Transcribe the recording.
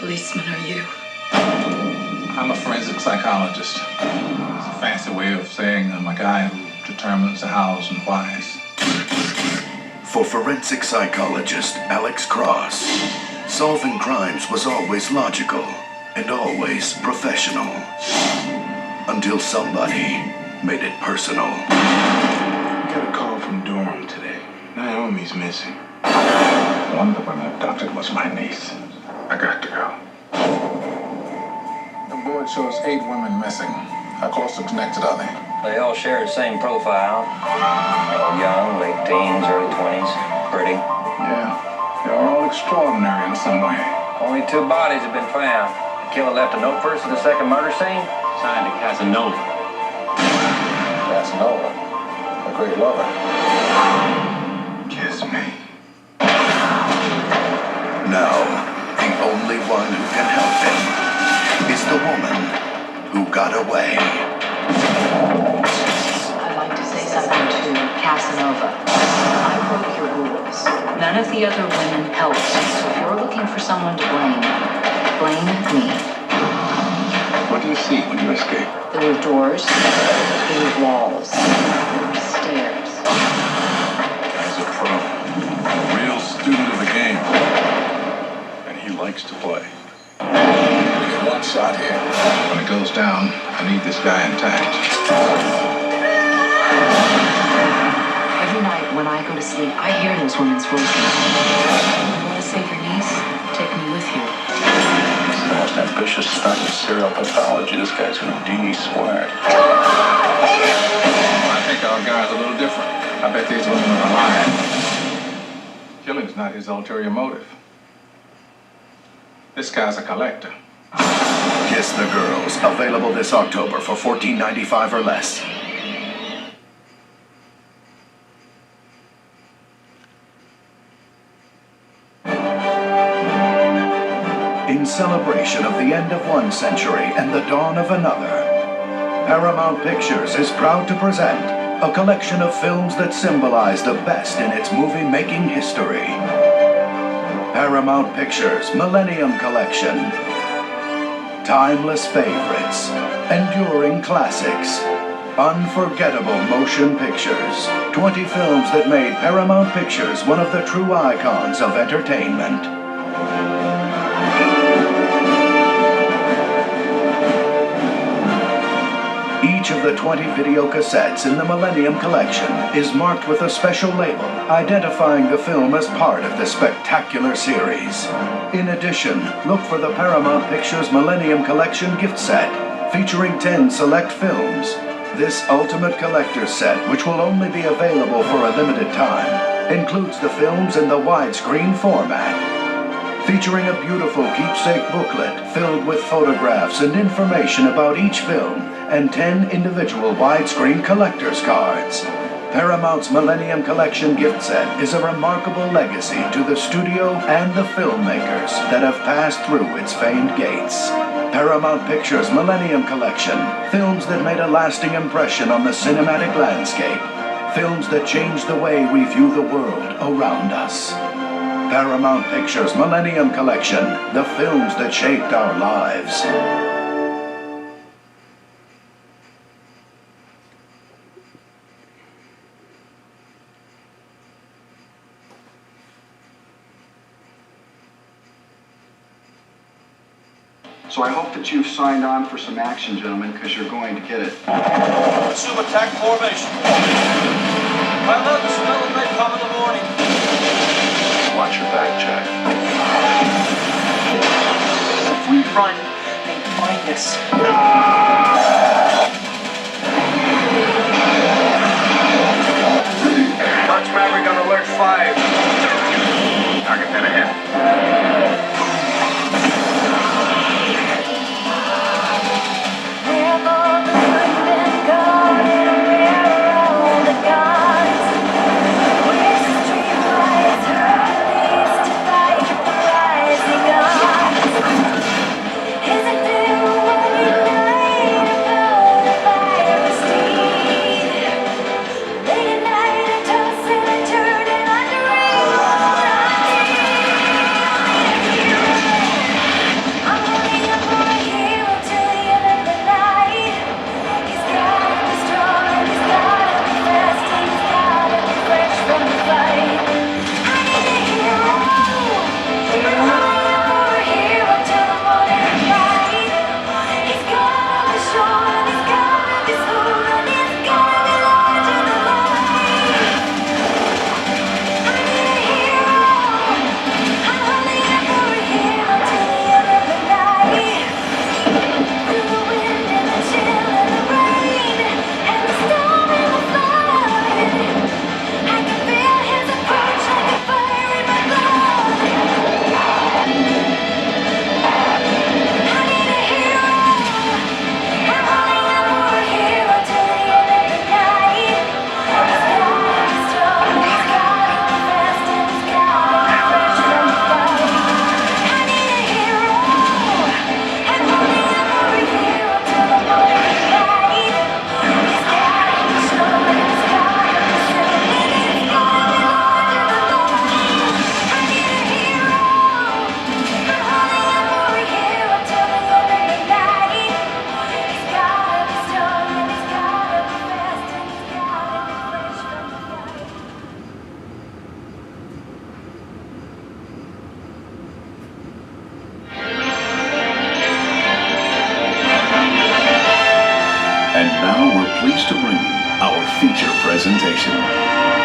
policeman are you? I'm a forensic psychologist. It's a fancy way of saying I'm a guy who determines the hows and whys. For forensic psychologist Alex Cross, solving crimes was always logical and always professional. Until somebody made it personal. I got a call from Durham today. Naomi's missing. One of the women abducted was my niece. I got to go. The board shows 8 women missing. How close to connected are they? They all share the same profile. Young, late teens, early 20s. Pretty. Yeah, they're all extraordinary in some way. Only 2 bodies have been found. The killer left a note first at the second murder scene. Signed to Casanova. Casanova, a great lover. Kiss me. Now, the only one who can help him is the woman who got away. I'd like to say something to Casanova. I broke your rules. None of the other women helped. So if you're looking for someone to blame me. What do you see when you escape? There were doors, there were walls, there were stairs. Guy's a pro. A real student of the game. And he likes to play. We get one shot here. When it goes down, I need this guy intact. Every night when I go to sleep, I hear those women's voices. You want to save your niece? Take me with you. He's the most ambitious stunt in serial pathology. This guy's Houdini squared. I think our guy's a little different. I bet these women are lying. Killing's not his ulterior motive. This guy's a collector. Kiss the Girls, available this October for $14.95 or less. In celebration of the end of one century and the dawn of another, Paramount Pictures is proud to present a collection of films that symbolize the best in its movie-making history. Paramount Pictures Millennium Collection. Timeless favorites, enduring classics, unforgettable motion pictures. 20 films that made Paramount Pictures one of the true icons of entertainment. Each of the 20 video cassettes in the Millennium Collection is marked with a special label identifying the film as part of the spectacular series. In addition, look for the Paramount Pictures Millennium Collection gift set featuring 10 select films. This ultimate collector's set, which will only be available for a limited time, includes the films in the widescreen format, featuring a beautiful keepsake booklet filled with photographs and information about each film and 10 individual widescreen collector's cards. Paramount's Millennium Collection gift set is a remarkable legacy to the studio and the filmmakers that have passed through its famed gates. Paramount Pictures Millennium Collection, films that made a lasting impression on the cinematic landscape, films that changed the way we view the world around us. Paramount Pictures Millennium Collection, the films that shaped our lives. So I hope that you've signed on for some action, gentlemen, because you're going to get it. Assume attack formation. I love the smell of napalm in the morning. Watch your back, Jack. If we run, they find us. Launch Maverick on alert 5. Target 10 ahead. And now we're pleased to bring you our feature presentation.